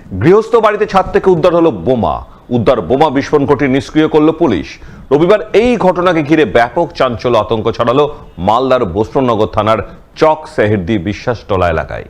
গৃহস্থ বাড়িতে ছাদ থেকে উদ্ধার হলো বোমা। বোমা বিস্ফোরণ ঘটিয়ে নিষ্ক্রিয় করলো পুলিশ। রবিবার এই ঘটনাকে ঘিরে ব্যাপক চাঞ্চল্য আতঙ্ক ছড়ালো মালদার বস্ত্রনগর থানার চক সেহেরদি বিশ্বাসটোলা এলাকায়।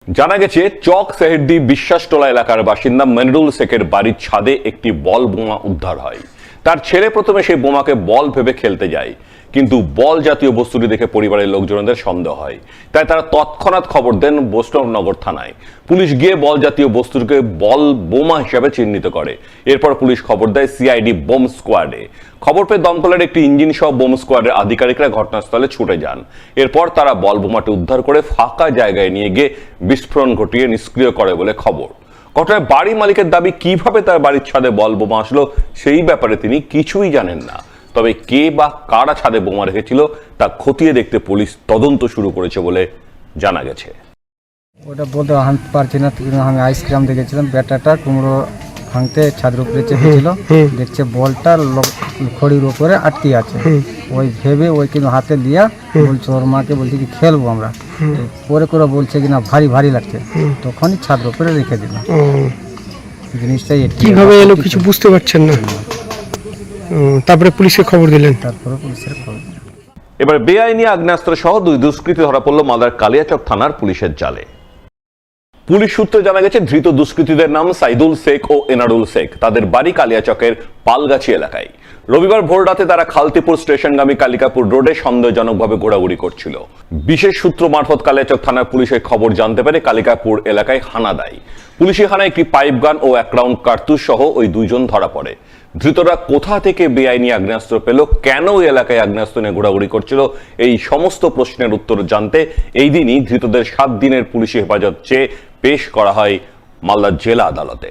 জানা গেছে, চক সেহেরদি বিশ্বাসটোলা এলাকার বাসিন্দা মনিরুল শেখের বাড়ির ছাদে একটি বল বোমা উদ্ধার হয়। তার ছেলে প্রথমে সেই বোমাকে বল ভেবে খেলতে যায়, কিন্তু বল জাতীয় বস্তুটি দেখে পরিবারের লোকজনদের সন্দেহ হয়। তাই তারা তৎক্ষণাৎ খবর দেন বৈষ্ণবনগর থানায়। পুলিশ গিয়ে বল জাতীয় বস্তুকে বল বোমা হিসাবে চিহ্নিত করে। এরপর পুলিশ খবর দেয় সিআইডি বোম স্কোয়াডে। খবর পেয়ে দমকলের একটি ইঞ্জিন সহ বোম স্কোয়াডের আধিকারিকরা ঘটনাস্থলে ছুটে যান। এরপর তারা বল বোমাটি উদ্ধার করে ফাঁকা জায়গায় নিয়ে গিয়ে বিস্ফোরণ ঘটিয়ে নিষ্ক্রিয় করে বলে খবর। ঘটনায় বাড়ি মালিকের দাবি, কিভাবে তার বাড়ির ছাদে বল বোমা আসলো সেই ব্যাপারে তিনি কিছুই জানেন না। তবে কে বা কারা ছাদে বোমা রেখেছিল তা খতিয়ে দেখতে পুলিশ তদন্ত শুরু করেছে বলে জানা গেছে। ওটা বলতে পারছি না, আমি আইসক্রিম দেখেছিলাম, ব্যাটাটা কুমড়ো ভাঙতে ছাদের উপরে চেপেছিল, দেখছে বলটা খড়ির উপরে আটকে আছে। ওই ভেবে ওই কিন্তু হাতে লিয়া বলছে ওর মাকে, বলছে কি খেলবো আমরা, পরে করে বলছে কিনা ভারী ভারী লাগছে, তখনই ছাদের উপরে রেখে দিলাম। জিনিসটাই কিভাবে এলো কিছু বুঝতে পারছেন না। তারপরে পুলিশকে খবর দিলেন। তারপরে পুলিশের খবর। এবার বেআইনি আগ্নেয়াস্ত্র সহ দুই দুষ্কৃতী ধরা পড়ল মালদার কালিয়াচক থানার পুলিশের জালে। পুলিশ সূত্রে জানা গেছে, ধৃত দুষ্কৃতীদের নাম সাইদুল শেখ ও এনারুল শেখ। তাদের বাড়ি কালিয়াচকের পালগাছি এলাকায়। রবিবার ভোর রাতে তারা খালতিপুর স্টেশনগামী কালিকাপুর রোডে সন্দেহজনকভাবে ঘোরাঘুরি করছিল। বিশেষ সূত্র মারফত কালিয়াচক থানার পুলিশের খবর জানতে পারে কালিকাপুর এলাকায় হানা দেয়। পুলিশি হানায় একটি পাইপ গান ও 1 রাউন্ড কার্তুজ সহ ওই দুইজন ধরা পড়ে। ধৃতরা কোথা থেকে বেআইনি আগ্নেয়াস্ত্র পেল, কেন ওই এলাকায় আগ্নেয়াস্ত্র নিয়ে ঘোরাঘুরি করছিল, এই সমস্ত প্রশ্নের উত্তর জানতে এই দিনই ধৃতদের 7 দিনের পুলিশি হেফাজত চেয়ে পেশ করা হয় মালদা জেলা আদালতে।